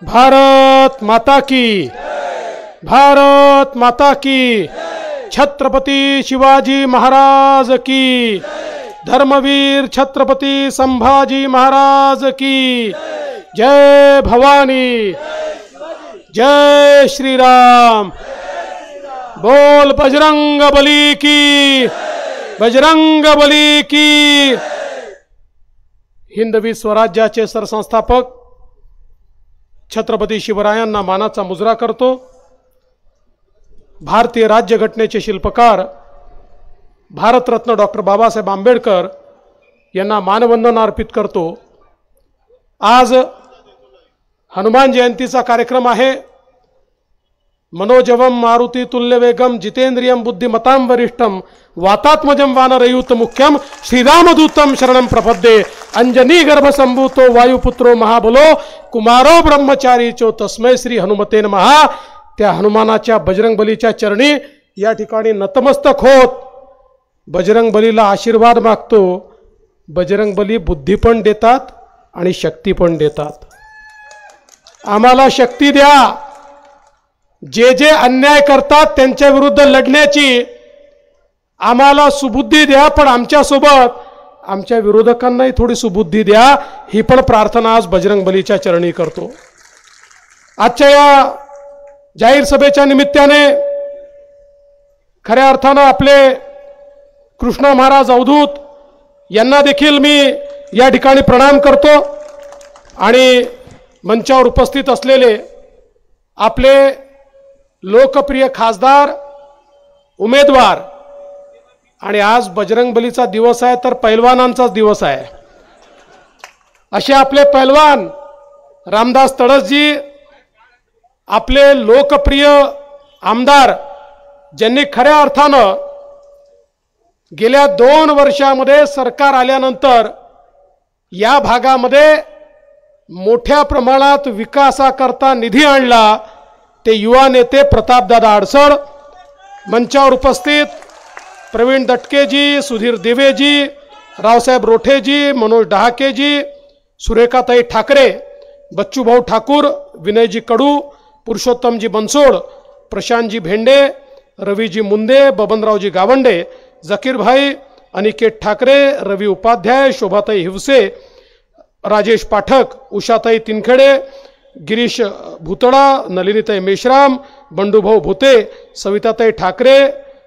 भारत माता की, भारत माता की, छत्रपति शिवाजी महाराज की, धर्मवीर छत्रपति संभाजी महाराज की, जय भवानी, जय श्री राम, बोल बजरंग बली की, बजरंग बली की। हिंदवी स्वराज्याचे सरसंस्थापक छत्रपती शिवरायांना मानाचा मुजरा करतो। भारतीय राज्यघटनेचे शिल्पकार भारतरत्न डॉक्टर बाबासाहेब आंबेडकर यांना मानवंदना अर्पित करतो। आज हनुमान जयंतीचा कार्यक्रम आहे। मनोजवम मारुती तुल्यवेगम जितेंद्रियम बुद्धिमतां वरिष्ठम वातात्मजं वानरयूथ मुख्यम श्रीरामदूतम शरणं प्रपद्ये अंजनी गर्भसंभूतो वायुपुत्रो महाबलो कुमारो ब्रह्मचारी चो तस्मै श्री हनुमते नमः। त्या हनुमानाच्या बजरंगबलीच्या चरणी या ठिकाणी नतमस्तक होत बजरंगबलीला आशीर्वाद मागतो। बजरंगबली बुद्धी पण देतात आणि शक्ती पण देतात। आम्हाला शक्ती द्या, जे जे अन्याय करतात त्यांच्या विरुद्ध लढण्याची आम्हाला सुबुद्धी द्या, पण आमच्या सोबत आमच्या विरोधकांनाही थोडी सुबुद्धी द्या, ही पण प्रार्थना आज बजरंगबलीच्या चरणी करतो। आजच्या या जाहीर सभेच्या निमित्ताने खऱ्या अर्थाने आपले कृष्ण महाराज अवधूत यांना देखील मी या ठिकाणी प्रणाम करतो आणि मंचावर उपस्थित असलेले आपले लोकप्रिय खासदार उमेदवार, आणि आज बजरंगबलीचा दिवस आहे तर पैलवानांचाच दिवस आहे, असे आपले पैलवान रामदास तडसजी, आपले लोकप्रिय आमदार ज्यांनी खऱ्या अर्थानं गेल्या 2 वर्षामध्ये सरकार आल्यानंतर या भागामध्ये मोठ्या प्रमाणात विकासाकरता निधी आणला, ते युवा नेते प्रतापदादा अडसर। मंचावर उपस्थित प्रवीण दटकेजी, सुधीर दिवेजी, रावसाहेब रोठेजी, मनोज डहाकेजी, सुरेखाताई ठाकरे, बच्चूभाऊ ठाकूर, विनयजी कडू, पुरुषोत्तमजी बनसोड, प्रशांतजी भेंडे, रवीजी मुंदे, बबनरावजी गावंडे, जकीर भाई, अनिकेत ठाकरे, रवी उपाध्याय, शोभाताई हिवसे, राजेश पाठक, उषाताई तिनखेडे, गिरीश भुतडा, नलिनीताई मेश्राम, बंडूभाऊ भुते, सविताताई ठाकरे,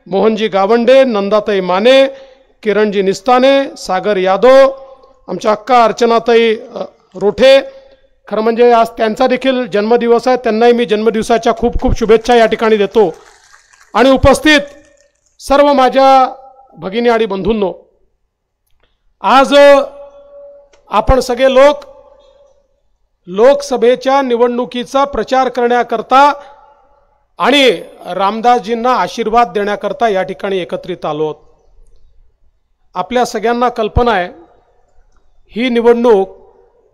मोहनजी गावंडे, नंदाताई माने, किरणजी निस्ताने, सागर यादव, आमच्या अक्का अर्चनाताई रोठे। खरं म्हणजे आज त्यांचा देखील जन्मदिवस आहे, त्यांनाही मी जन्मदिवसाच्या खूप खूप शुभेच्छा या ठिकाणी देतो। आणि उपस्थित सर्व माझ्या भगिनी आणि बंधूंनो, आज आपण सगळे लोक लोकसभेच्या निवडणुकीचा प्रचार करण्याकरता आणि रामदासजींना आशीर्वाद देण्याकरता या ठिकाणी एकत्रित आलो। आपल्या सगळ्यांना कल्पना आहे, ही निवडणूक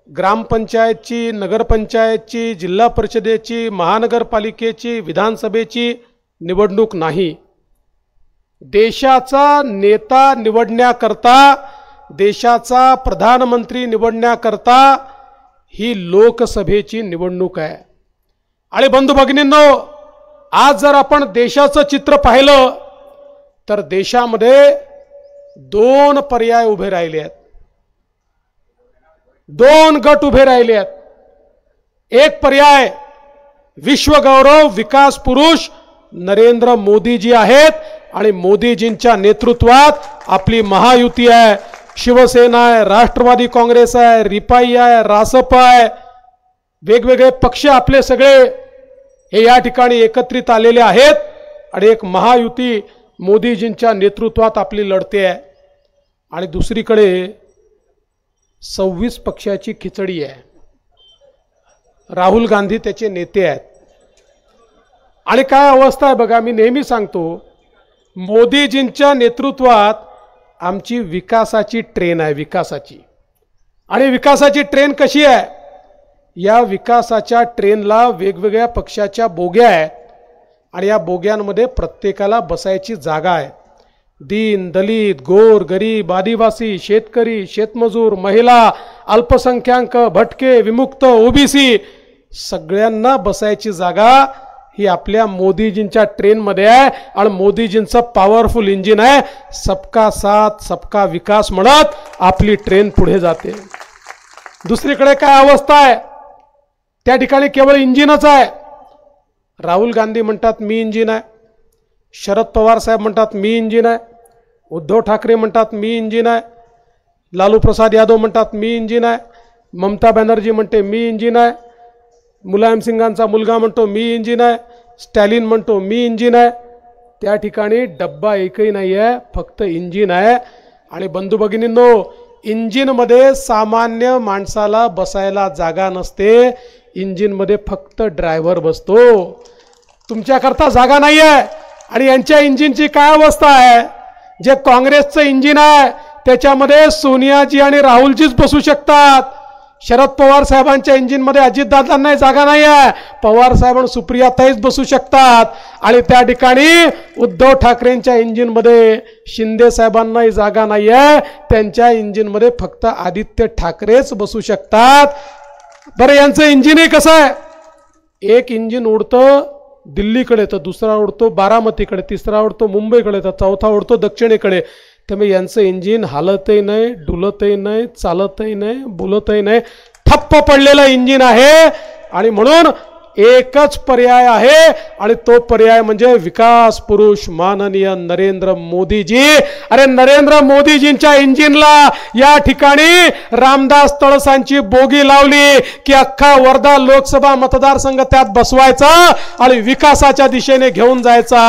ग्रामपंचायतची, नगरपंचायतची, जिल्हा परिषदेची, महानगरपालिकेची, विधानसभेची निवडणूक नाही। देशाचा नेता निवडण्याकरता, देशाचा प्रधानमंत्री निवडण्याकरता ही लोकसभेची निवडणूक आहे। आणि बंधू भगिनींनो, आज जर आपण देशाचं चित्र पाहिलं तर देशामध्ये 2 पर्याय उभे राहिले आहेत, 2 गट उभे राहिले आहेत। एक पर्याय विश्वगौरव विकास पुरुष नरेंद्र मोदीजी आहेत आणि मोदीजींच्या नेतृत्वात आपली महायुती आहे। शिवसेना आहे, राष्ट्रवादी काँग्रेस आहे, रिपाई आहे, रासप आहे, वेगवेगळे पक्ष आपले सगळे हे या ठिकाणी एकत्रित आलेले आहेत आणि एक महायुती मोदीजींच्या नेतृत्वात आपली लढते आहे। आणि दुसरीकडे 26 पक्षाची खिचडी आहे, राहुल गांधी त्याचे नेते आहेत। आणि काय अवस्था आहे बघा, मी नेहमी सांगतो, मोदीजींच्या नेतृत्वात आमची विकासाची ट्रेन आहे, विकासाची। आणि विकासाची ट्रेन कशी आहे, या विकासाच्या ट्रेनला वेगवेगळ्या पक्षाच्या बोग्या आहेत आणि या बोग्यांमध्ये प्रत्येकाला बसायची जागा आहे। दीन दलित गोर गरीब आदिवासी शेतकरी शेतमजूर महिला अल्पसंख्याक भटके विमुक्त ओबीसी सगळ्यांना बसायची जागा ही आपल्या मोदीजींच्या ट्रेनमध्ये आहे आणि मोदीजींचं पॉवरफुल इंजिन आहे. सबका साथ सबका विकास म्हणत आपली ट्रेन पुढे जाते. दुसरीकडे काय अवस्था आहे, त्या ठिकाणी केवळ इंजिनच आहे. राहुल गांधी म्हणतात मी इंजिन आहे, शरद पवार साहेब म्हणतात मी इंजिन आहे, उद्धव ठाकरे म्हणतात मी इंजिन आहे, लालू प्रसाद यादव म्हणतात मी इंजिन आहे, ममता बॅनर्जी म्हणते मी इंजिन आहे, मुलायम सिंगांचा मुलगा म्हणतो मी इंजिन आहे, स्टॅलिन म्हणतो मी इंजिन आहे. त्या ठिकाणी डब्बा एकही नाही आहे, फक्त इंजिन आहे. आणि बंधू भगिनींनो, इंजिनमध्ये सामान्य माणसाला बसायला जागा नसते, इंजिनमध्ये फक्त ड्रायव्हर बसतो. तुमच्याकरता जागा नाही आहे. आणि यांच्या इंजिनची काय अवस्था आहे, जे काँग्रेसचं इंजिन आहे त्याच्यामध्ये सोनियाजी आणि राहुलजीच बसू शकतात. शरद पवार साहेबांच्या इंजिनमध्ये अजितदादांनाही जागा नाही आहे, पवार साहेब आणि सुप्रियाताईच बसू शकतात. आणि त्या ठिकाणी उद्धव ठाकरेंच्या इंजिनमध्ये शिंदे साहेबांनाही जागा नाही आहे, त्यांच्या इंजिनमध्ये फक्त आदित्य ठाकरेच बसू शकतात. बरं, यांचं इंजिनही कसं आहे, एक इंजिन उडतं दिल्लीकडे तर दुसरा उडतो बारामतीकडे, तिसरा उडतो मुंबईकडे तर चौथा उडतो दक्षिणेकडे. त्यामुळे यांचं इंजिन हालतही नाही, डुलतही नाही, चालतही नाही, बोलतही नाही, ठप्प पडलेलं इंजिन आहे. आणि म्हणून एकच पर्याय आहे आणि तो पर्याय म्हणजे विकास पुरुष माननीय नरेंद्र मोदीजी. अरे नरेंद्र मोदीजींच्या इंजिनला या ठिकाणी रामदास तळसांची बोगी लावली की अख्खा वर्धा लोकसभा मतदारसंघ त्यात बसवायचा आणि विकासाच्या दिशेने घेऊन जायचा.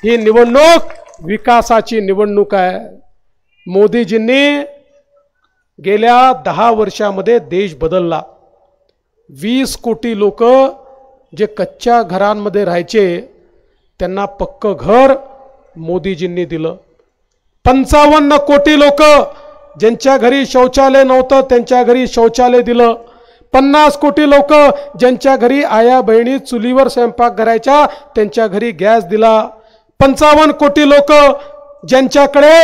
ही निवडणूक विकासाची निवडणूक आहे. मोदीजींनी गेल्या 10 वर्षामध्ये देश बदलला. 20 कोटी लोक जे कच्च्या घरांमध्ये राहायचे त्यांना पक्क घर मोदीजींनी दिलं. 55 कोटी लोक ज्यांच्या घरी शौचालय नव्हतं त्यांच्या घरी शौचालय दिलं. 50 कोटी लोक ज्यांच्या घरी आया बहिणी चुलीवर स्वयंपाक करायच्या त्यांच्या घरी गॅस दिला. 55 कोटी लोक ज्यांच्याकडे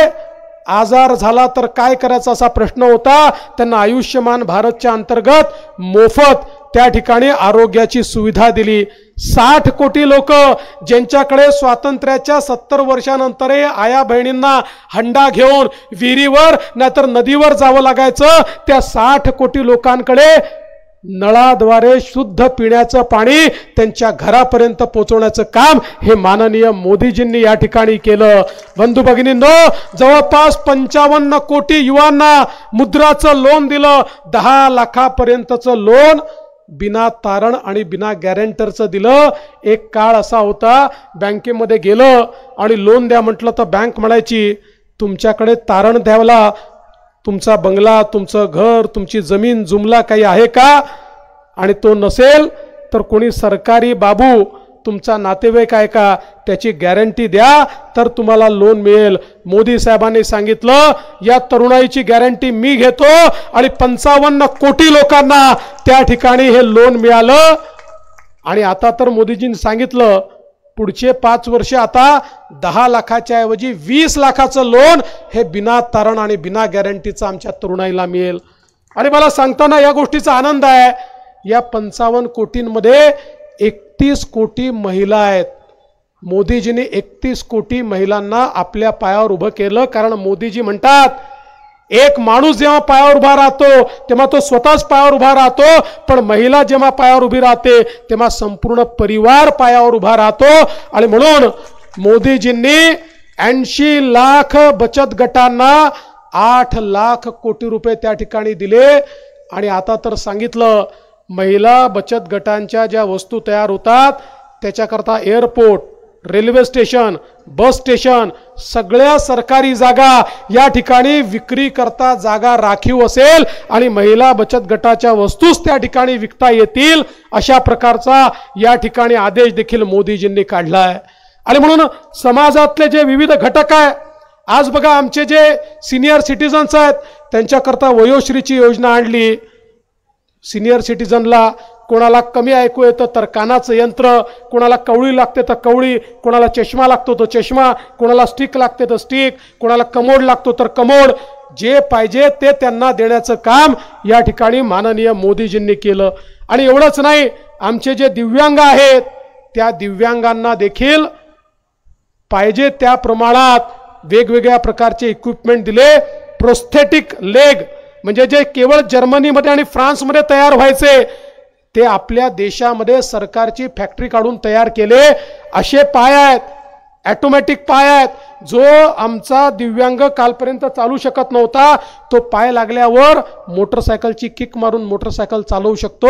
आजार झाला तर काय करायचा असा प्रश्न होता, त्यांना आयुष्यमान भारतच्या अंतर्गत मोफत त्या ठिकाणी आरोग्याची सुविधा दिली. 60 कोटी लोक ज्यांच्याकडे स्वातंत्र्याच्या 70 वर्षानंतरही आया बहिणींना हंडा घेऊन विहिरीवर नाहीतर नदीवर जावं लागायचं, त्या 60 कोटी लोकांकडे नळाद्वारे शुद्ध पिण्याचं पाणी त्यांच्या घरापर्यंत पोहोचवण्याचं काम हे माननीय मोदीजींनी या ठिकाणी केलं. बंधू भगिनींनो, जवळपास 55 कोटी युवांना मुद्राचं लोन दिलं. 10 लाखापर्यंतचं लोन बिना तारण आणि बिना गॅरंटरचं दिलं. एक काळ असा होता, बँकेमध्ये गेलं आणि लोन द्या म्हटलं तर बँक म्हणायची तुमच्याकडे तारण द्यावला, तुमचा बंगला, तुमचं घर, तुमची जमीन जुमला काही आहे का, आणि तो नसेल तर कोणी सरकारी बाबू तुमचा नातेवाईक आहे का त्याची गॅरंटी द्या तर तुम्हाला लोन मिळेल. मोदी साहेबांनी सांगितलं या तरुणाईची गॅरंटी मी घेतो आणि 55 कोटी लोकांना त्या ठिकाणी हे लोन मिळालं. आणि आता तर मोदीजींनी सांगितलं पुढचे 5 वर्ष आता 10 लाखाच्या ऐवजी 20 लाखाचं लोन हे बिना तारण आणि बिना गॅरंटीचं आमच्या तरुणाईला मिळेल. आणि मला सांगताना या गोष्टीचा आनंद आहे, या 55 कोटींमध्ये 31 कोटी महिला आहेत. मोदीजींनी 31 कोटी महिलांना आपल्या पायावर उभं केलं. कारण मोदीजी म्हणतात एक माणूस जेव्हा पायावर उभा राहतो तेव्हा तो स्वतःच पायावर उभा राहतो, पण महिला जेव्हा पायावर उभी राहते तेव्हा संपूर्ण परिवार पायावर उभा राहतो. आणि म्हणून मोदीजींनी 80 लाख बचत गटांना 8 लाख कोटी रुपये त्या ठिकाणी दिले. आणि आता तर सांगितलं महिला बचत गटांच्या ज्या वस्तू तयार होतात त्याच्याकरता airport, railway station, bus station, सगळ्या सरकारी जागा या ठिकाणी विक्री करता जागा राखीव असेल आणि महिला बचत गटाच्या वस्तूच त्या ठिकाणी विकता येतील अशा प्रकारचा या ठिकाणी आदेश देखील मोदीजींनी काढला आहे. आणि म्हणून समाजातले जे विविध घटक आहे, आज बघा आमचे जे सिनियर सिटीजन्स आहेत त्यांच्याकरता वयोश्रीची योजना आणली. सिनियर सिटीजनला कोणाला कमी ऐकू येतं तर कानाचं यंत्र, कोणाला कवळी लागते तर कवळी, कोणाला चष्मा लागतो तर चष्मा, कोणाला स्टिक लागते तर स्टिक, कोणाला कमोड लागतो तर कमोड, जे पाहिजे ते त्यांना देण्याचं काम या ठिकाणी माननीय मोदीजींनी केलं। आणि एवढंच नाही, आमचे जे दिव्यांग आहेत त्या दिव्यांगांना देखील पाहिजे त्या प्रमाणात वेगवेगळ्या प्रकारचे इक्विपमेंट दिले। प्रोस्थेटिक लेग म्हणजे जे केवळ जर्मनीमध्ये आणि फ्रान्समध्ये तयार व्हायचे ते आपल्या देशामध्ये सरकारची फॅक्टरी काढून तयार केले। असे पाय आहेत, ऑटोमॅटिक पाय आहेत, जो आमचा दिव्यांग कालपर्यंत चालू शकत नव्हता तो पाय लागल्यावर मोटरसायकलची किक मारून मोटरसायकल चालवू शकतो,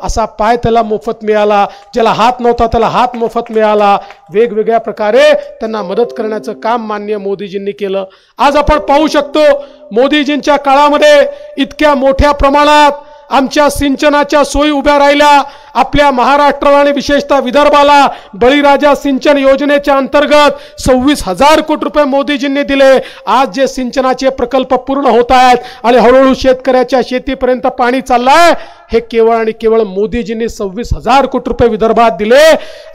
असा पाय त्याला मोफत मिळाला। ज्याला हात नव्हता त्याला हात मोफत मिळाला। वेगवेगळ्या प्रकारे त्यांना मदत करण्याचं काम माननीय मोदीजींनी केलं। आज आपण पाहू शकतो मोदीजींच्या काळामध्ये इतक्या मोठ्या प्रमाणात आमच्या सिंचनाच्या सोयी उभ्या राहिल्या। आपल्या महाराष्ट्राला आणि विशेषतः विदर्भाला बळीराजा सिंचन योजनेच्या अंतर्गत 26,000 कोटी रुपये मोदीजींनी दिले। आज जे सिंचनाचे प्रकल्प पूर्ण होत आहेत आणि हळूहळू शेतकऱ्याच्या शेतीपर्यंत पाणी चाललंय, हे केवळ आणि केवळ मोदीजींनी 26,000 कोटी रुपये विदर्भात दिले।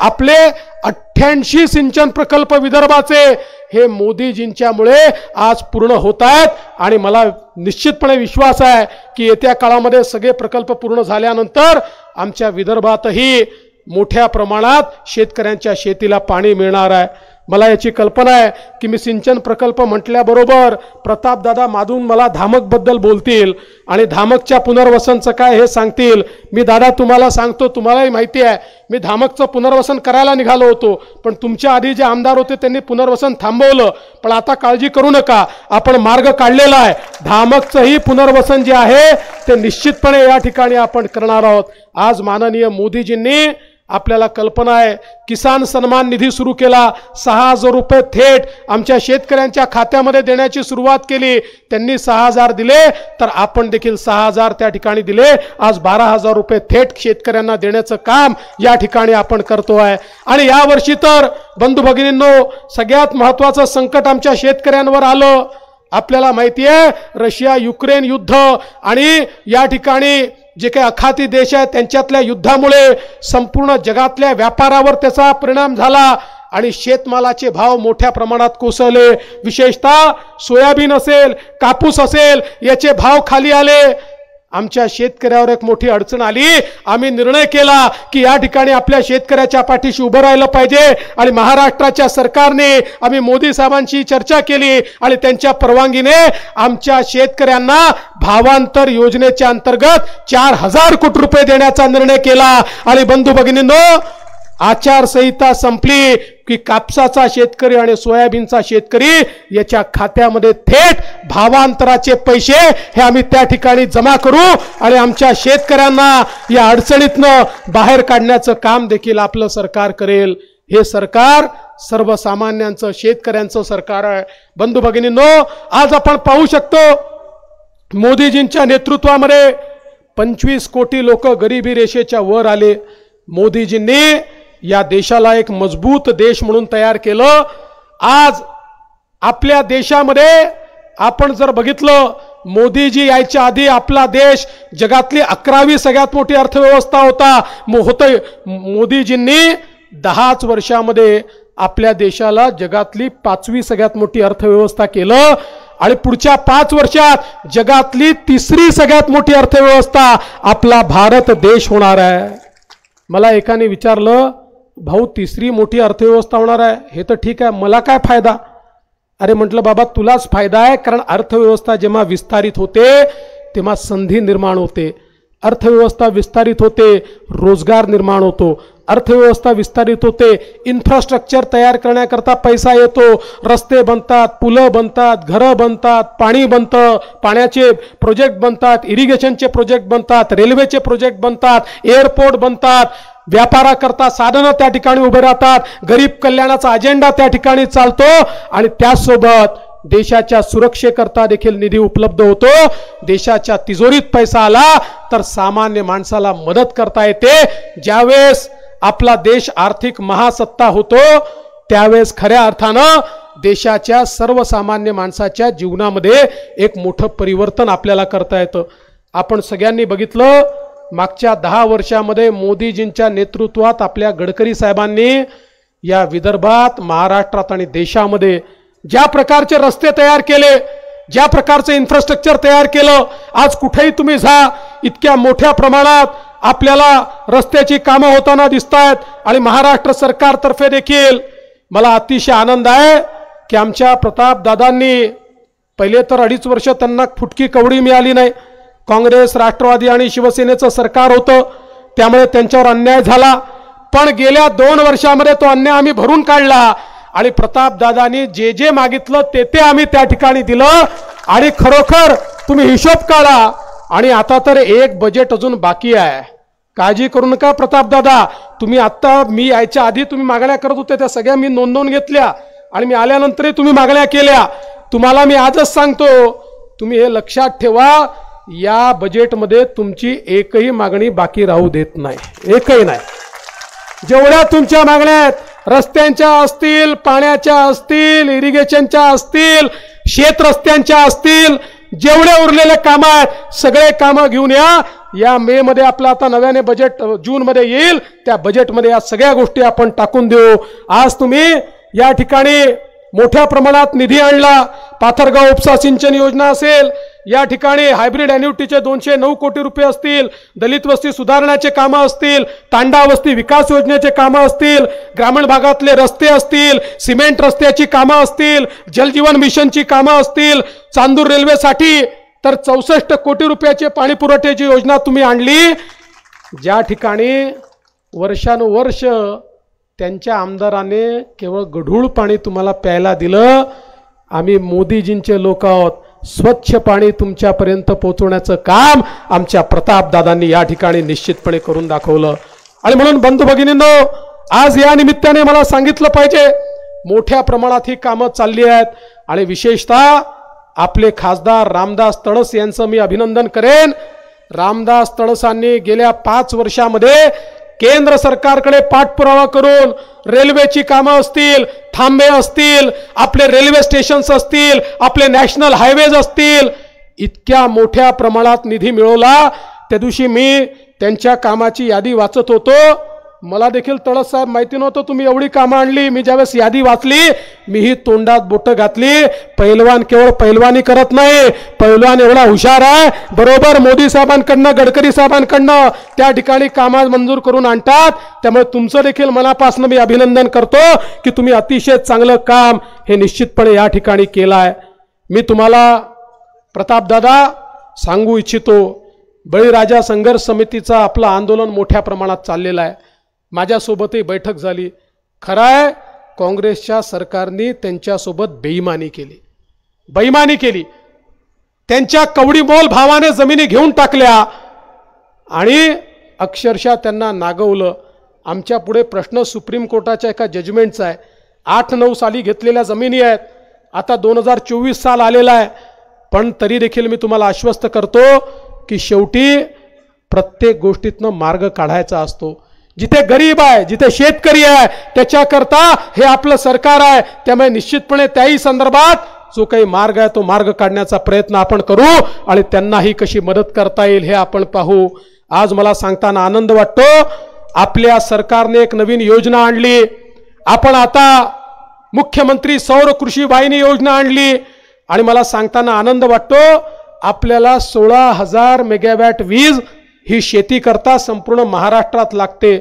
आपले 88 सिंचन प्रकल्प विदर्भाचे हे मोदीजींच्यामुळे आज पूर्ण होत आहेत। आणि मला निश्चितपणे विश्वास आहे की येत्या काळामध्ये सगळे प्रकल्प पूर्ण झाल्यानंतर आमच्या विदर्भातही मोठ्या प्रमाणात शेतकऱ्यांच्या शेतीला पाणी मिळणार आहे। मला याची कल्पना आहे की मी सिंचन प्रकल्प म्हटल्याबरोबर प्रतापदादा माधून मला धामकबद्दल बोलतील आणि धामकच्या पुनर्वसनचं काय हे सांगतील। मी दादा तुम्हाला सांगतो, तुम्हालाही माहिती आहे मी धामकचं पुनर्वसन करायला निघालो होतो, पण तुमच्या आधी जे आमदार होते त्यांनी पुनर्वसन थांबवलं। पण आता काळजी करू नका, आपण मार्ग काढलेला आहे। धामकचंही पुनर्वसन जे आहे ते निश्चितपणे या ठिकाणी आपण करणार आहोत। आज माननीय मोदीजींनी, आपल्याला कल्पना आहे, किसान सन्मान निधी सुरू केला। 6,000 रुपये थेट आमच्या शेतकऱ्यांच्या खात्यामध्ये देण्याची सुरुवात केली। त्यांनी 6,000 दिले तर आपण देखील 6,000 त्या ठिकाणी दिले। आज 12,000 रुपये थेट शेतकऱ्यांना देण्याचं काम या ठिकाणी आपण करतोय। आणि यावर्षी तर बंधू भगिनींनो, सगळ्यात महत्त्वाचं संकट आमच्या शेतकऱ्यांवर आलं। आपल्याला माहिती आहे रशिया युक्रेन युद्ध आणि या ठिकाणी जे काही आखाती देश आहेत त्यांच्यातल्या युद्धामुळे संपूर्ण जगातल्या व्यापारावर त्याचा परिणाम झाला आणि शेतमालाचे भाव मोठ्या प्रमाणात कोसळले। विशेषतः सोयाबीन असेल, कापूस असेल, याचे भाव खाली आले। आमच्या शेतकऱ्यावर एक मोठी अडचण आली। आम्ही निर्णय केला की या ठिकाणी आपल्या शेतकऱ्याच्या पाठीशी उभं राहिलं पाहिजे आणि महाराष्ट्राच्या सरकारने, आम्ही मोदी साहेबांशी चर्चा केली आणि त्यांच्या परवानगीने आमच्या शेतकऱ्यांना भावांतर योजनेच्या अंतर्गत 4,000 कोटी रुपये देण्याचा निर्णय केला। आणि बंधू भगिनींनो, आचारसंहिता संपली की कापसाचा शेतकरी आणि सोयाबीनचा शेतकरी याच्या खात्यामध्ये थेट भावांतराचे पैसे हे आम्ही त्या ठिकाणी जमा करू आणि आमच्या शेतकऱ्यांना या अडचणीतनं बाहेर काढण्याचं काम देखील आपलं सरकार करेल। हे सरकार सर्वसामान्यांचं, शेतकऱ्यांचं सरकार आहे। बंधू भगिनींनो, आज आपण पाहू शकतो मोदीजींच्या नेतृत्वामध्ये 25 कोटी लोक गरिबी रेषेच्या वर आले। मोदीजींनी या देशाला एक मजबूत देश म्हणून तयार केलं। आज आपल्या देशामध्ये आपण जर बघितलं, मोदीजी यायच्या आधी आपला देश जगातली 11वी सगळ्यात मोठी अर्थव्यवस्था होता। मोदीजींनी 10च वर्षामध्ये आपल्या देशाला जगातली 5वी सगळ्यात मोठी अर्थव्यवस्था केलं आणि पुढच्या 5 वर्षात जगातली 3री सगळ्यात मोठी अर्थव्यवस्था आपला भारत देश होणार आहे। मला एकाने विचारलं, भाऊ 3री मोठी अर्थव्यवस्था होणार आहे हे तर ठीक आहे, मला काय फायदा? अरे म्हटलं बाबा तुलाच फायदा आहे, कारण अर्थव्यवस्था जेव्हा विस्तारित होते तेव्हा संधी निर्माण होते। अर्थव्यवस्था विस्तारित होते, रोजगार निर्माण होतो। अर्थव्यवस्था विस्तारित होते, इन्फ्रास्ट्रक्चर तयार करण्याकरता पैसा येतो। रस्ते बनतात, पुलं बनतात, घरं बनतात, पाणी बनतं, पाण्याचे प्रोजेक्ट बनतात, इरिगेशनचे प्रोजेक्ट बनतात, रेल्वेचे प्रोजेक्ट बनतात, एअरपोर्ट बनतात, व्यापाराकरता साधनं त्या ठिकाणी उभे राहतात, गरीब कल्याणाचा अजेंडा त्या ठिकाणी चालतो आणि त्यासोबत देशाच्या सुरक्षेकरता देखील निधी उपलब्ध होतो। देशाच्या तिजोरीत पैसा आला तर सामान्य माणसाला मदत करता येते। ज्यावेळेस आपला देश आर्थिक महासत्ता होतो त्यावेळेस खऱ्या अर्थानं देशाच्या सर्वसामान्य माणसाच्या जीवनामध्ये एक मोठं परिवर्तन आपल्याला करता येतं। आपण सगळ्यांनी बघितलं, मागच्या 10 वर्षामध्ये मोदीजींच्या नेतृत्वात आपल्या गडकरी साहेबांनी या विदर्भात, महाराष्ट्रात आणि देशामध्ये ज्या प्रकारचे रस्ते तयार केले, ज्या प्रकारचं इन्फ्रास्ट्रक्चर तयार केलं, आज कुठेही तुम्ही जा इतक्या मोठ्या प्रमाणात आपल्याला रस्त्याची कामं होताना दिसत आहेत. आणि महाराष्ट्र सरकारतर्फे देखील मला अतिशय आनंद आहे की आमच्या प्रतापदादांनी पहिले तर 2.5 वर्ष त्यांना फुटकी कवडी मिळाली नाही. काँग्रेस, राष्ट्रवादी आणि शिवसेनेचं सरकार होतं, त्यामुळे त्यांच्यावर अन्याय झाला. पण गेल्या 2 वर्षामध्ये तो अन्याय आम्ही भरून काढला आणि प्रतापदादांनी जे जे मागितलं ते आम्ही त्या ठिकाणी दिलं. आणि खरोखर तुम्ही हिशोब काढा. आणि आता तर एक बजेट अजून बाकी आहे. काळजी करू नका प्रतापदादा, तुम्ही आता मी यायच्या आधी तुम्ही मागण्या करत होते त्या सगळ्या मी नोंदवून घेतल्या आणि मी आल्यानंतरही तुम्ही मागण्या केल्या. तुम्हाला मी आजच सांगतो, तुम्ही हे लक्षात ठेवा, या बजेटमध्ये तुमची एकही मागणी बाकी राहू देत नाही, एकही नाही. जेवढ्या तुमच्या मागण्या आहेत, रस्त्यांच्या असतील, पाण्याच्या असतील, इरिगेशनच्या असतील, शेत रस्त्यांच्या असतील, जेवढे उरलेले कामं आहेत सगळे कामं घेऊन या. या मे मध्ये आपलं आता नव्याने बजेट जून मध्ये येईल, त्या बजेटमध्ये या सगळ्या गोष्टी आपण टाकून देऊ. आज तुम्ही या ठिकाणी मोठ्या प्रमाणात निधी आणला. पाथरगाव उपसा सिंचन योजना असेल, या ठिकाणी हायब्रिड एन्युटीचे 209 कोटी रुपये असतील, दलित वस्ती सुधारण्याचे कामं असतील, तांडा वस्ती विकास योजनेचे कामं असतील, ग्रामीण भागातले रस्ते असतील, सिमेंट रस्त्याची कामं असतील, जलजीवन मिशनची कामं असतील, चांदूर रेल्वेसाठी तर 64 कोटी रुपयाचे पाणी पुरवठ्याची योजना तुम्ही आणली. ज्या ठिकाणी वर्षानुवर्ष त्यांच्या आमदाराने केवळ गढूळ पाणी तुम्हाला प्यायला दिलं, आम्ही मोदीजींचे लोक आहोत. स्वच्छ पाणी तुमच्यापर्यंत पोहोचवण्याचं काम आमच्या प्रतापदादांनी या ठिकाणी निश्चितपणे करून दाखवलं. आणि म्हणून बंधू भगिनींनो, आज या निमित्ताने मला सांगितलं पाहिजे, मोठ्या प्रमाणात ही कामं चालली आहेत. आणि विशेषतः आपले खासदार रामदास तडस यांचं मी अभिनंदन करेन. रामदास तडसांनी गेल्या 5 वर्षामध्ये केंद्र सरकारकडे पाठपुरावा करून रेल्वेची कामं असतील, थांबे असतील, आपले रेल्वे स्टेशन्स असतील, आपले नॅशनल हायवेज असतील, इतक्या मोठ्या प्रमाणात निधी मिळवला. त्या दिवशी मी त्यांच्या कामाची यादी वाचत होतो. मला देखील तळस साहेब माहिती नव्हतं तुम्ही एवढी कामं आणली. मी ज्यावेळेस यादी वाचली मीही तोंडात बोटं घातली. पैलवान केवळ पैलवानी करत नाही, पैलवान एवढा हुशार आहे, बरोबर मोदी साहेबांकडनं, गडकरी साहेबांकडनं त्या ठिकाणी कामं मंजूर करून आणतात. त्यामुळे तुमचं देखील मनापासून मी अभिनंदन करतो की तुम्ही अतिशय चांगलं काम हे निश्चितपणे या ठिकाणी केलं आहे. मी तुम्हाला प्रतापदादा सांगू इच्छितो, बळीराजा संघर्ष समितीचं आपलं आंदोलन मोठ्या प्रमाणात चाललेलं आहे. माझ्यासोबतही बैठक झाली. खरं आहे, काँग्रेसच्या सरकारने त्यांच्यासोबत बेईमानी केली. त्यांच्या कवडीमोल भावाने जमिनी घेऊन टाकल्या आणि अक्षरशः त्यांना नागवलं. आमच्या पुढे प्रश्न सुप्रीम कोर्टाच्या एका जजमेंटचा आहे. 8-9 साली घेतलेल्या जमिनी आहेत. आता 2024 साल आलेला आहे. पण तरी देखील मी तुम्हाला आश्वस्त करतो की शेवटी प्रत्येक गोष्टीतनं मार्ग काढायचा असतो. जिथे गरीब आहे, जिथे शेतकरी आहे, त्याच्याकरता हे आपलं सरकार आहे. त्यामुळे निश्चितपणे त्याही संदर्भात जो काही मार्ग आहे तो मार्ग काढण्याचा प्रयत्न आपण करू आणि त्यांनाही कशी मदत करता येईल हे आपण पाहू. आज मला सांगताना आनंद वाटतो, आपल्या सरकारने एक नवीन योजना आणली. आपण आता मुख्यमंत्री सौर कृषी वाहिनी योजना आणली आणि मला सांगताना आनंद वाटतो, आपल्याला 16,000 मेगावॅट वीज ही शेती करता संपूर्ण महाराष्ट्रात लागते.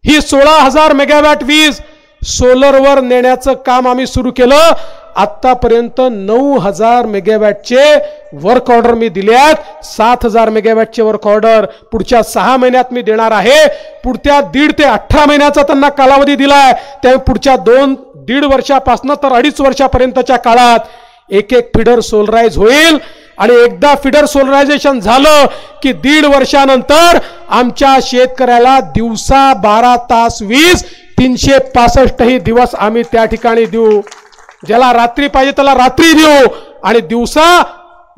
ही 16,000 मेगावॅट वीज सोलरवर नेण्याचं काम आम्ही सुरू केलं. आतापर्यंत 9,000 मेगावॅटचे वर्क ऑर्डर मी दिले आहेत. 7,000 मेगावॅटचे वर्क ऑर्डर पुढच्या 6 महिन्यात मी देणार आहे. पुढच्या 1.5 ते 18 महिन्याचा त्यांना कालावधी दिलाय. त्यामुळे पुढच्या 2-1.5 वर्षापासून तर 2.5 वर्षापर्यंतच्या काळात एक फीडर सोलराईज होईल. आणि एकदा फीडर सोलरायझेशन झालं की 1.5 वर्षानंतर आमच्या शेतकऱ्याला दिवसा 12 तास वीज 365 दिवस आम्ही त्या ठिकाणी देऊ. ज्याला रात्री पाहिजे त्याला रात्री देऊ आणि दिवसा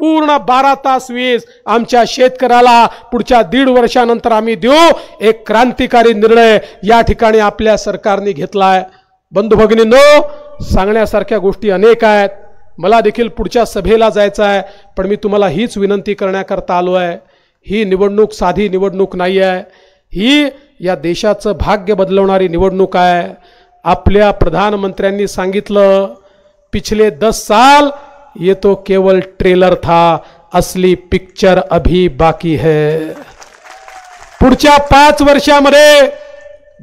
पूर्ण 12 तास वीज आमच्या शेतकऱ्याला पुढच्या 1.5 वर्षानंतर आम्ही देऊ. एक क्रांतिकारी निर्णय या ठिकाणी आपल्या सरकारने घेतलाय. बंधू भगिनींनो, सांगण्यासारख्या गोष्टी अनेक आहेत. मला देखील पुढच्या सभेला जायचं आहे, पण मी तुम्हाला हीच विनंती करण्याकरता आलो आहे. ही निवडणूक साधी निवडणूक नाही आहे. ही या देशाचं भाग्य बदलवणारी निवडणूक आहे. आपल्या प्रधानमंत्र्यांनी सांगितलं, पिछले 10 साल ये तो केवल ट्रेलर था, असली पिक्चर अभी बाकी है। पुढच्या 5 वर्षामध्ये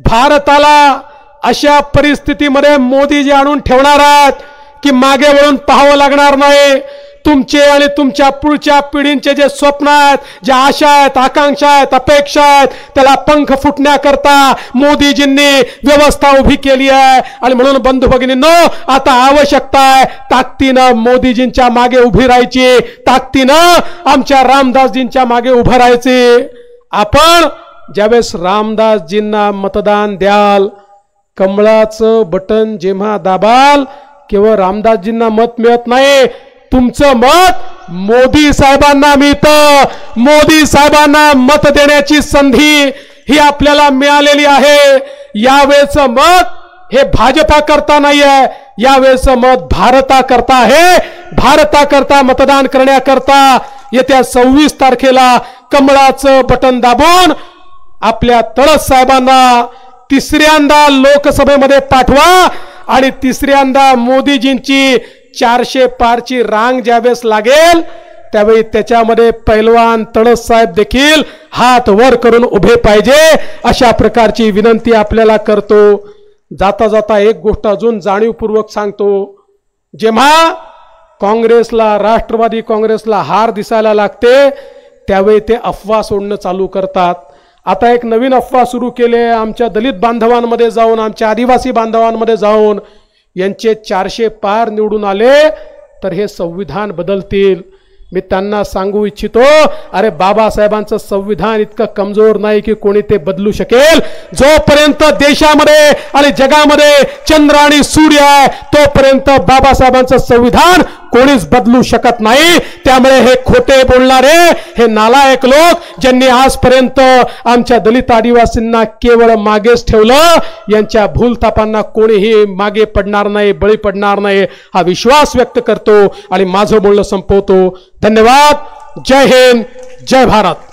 भारताला अशा परिस्थितीमध्ये मोदीजी आणून ठेवणार आहेत की मागे वळून पाहावं लागणार नाही। तुमचे आणि तुमच्या पुढच्या पिढींचे जे स्वप्न आहेत, ज्या आशा आहेत, आकांक्षा आहेत, अपेक्षा आहेत, त्याला पंख फुटण्याकरता मोदीजींनी व्यवस्था उभी केली आहे। आणि म्हणून बंधू भगिनींनो, आता आवश्यकता आहे ताकदीनं मोदीजींच्या मागे उभी राहायची, ताकदीनं आमच्या रामदासजींच्या मागे उभं राहायचे। आपण ज्यावेळेस रामदासजींना मतदान द्याल, कमळाचं बटन जेव्हा दाबाल, केवळ रामदासजींना मत मिळत नाही, तुमचं मत मोदी साहेबांना मिळतं। मोदी साहेबांना मत देण्याची संधी ही आपल्याला मिळालेली आहे। यावेळेचं मत हे भाजपा करता नाही आहे, यावेळेचं मत भारता करता आहे। भारता करता मतदान करण्याकरता येत्या 26 तारखेला कमळाचं बटन दाबून आपल्या तळस साहेबांना तिसऱ्यांदा लोकसभेमध्ये पाठवा आणि तिसऱ्यांदा मोदीजींची 400 पारची रांग ज्यावेळेस लागेल त्यावेळी त्याच्यामध्ये पैलवान तळस साहेब देखील हात वर करून उभे पाहिजे, अशा प्रकारची विनंती आपल्याला करतो। जाता जाता एक गोष्ट अजून जाणीवपूर्वक सांगतो, जेव्हा काँग्रेसला, राष्ट्रवादी काँग्रेसला हार दिसायला लागते त्यावेळी ते अफवा सोडणं चालू करतात। आता एक नवीन अफवा सुरू केले, आमच्या दलित बांधवांमध्ये जाऊन, आमच्या आदिवासी बांधवांमध्ये जाऊन यांचे 400 पार निवडून आले तर हे संविधान बदलतील। मी त्यांना सांगू इच्छितो, अरे बाबासाहेबांचं संविधान इतकं कमजोर नाही की कोणी ते बदलू शकेल। जोपर्यंत देशामध्ये आणि जगामध्ये चंद्र आणि सूर्य आहे तोपर्यंत बाबासाहेबांचं संविधान कोणीच बदलू शकत नाही। त्यामुळे हे खोटे बोलणारे, हे नालायक लोक, ज्यांनी आजपर्यंत आमच्या दलित आदिवासींना केवळ मागेच ठेवलं, यांच्या भूलथापांना कोणीही मागे पडणार नाही, बळी पडणार नाही, हा विश्वास व्यक्त करतो आणि माझं बोलणं संपवतो। धन्यवाद। जय हिंद, जय भारत।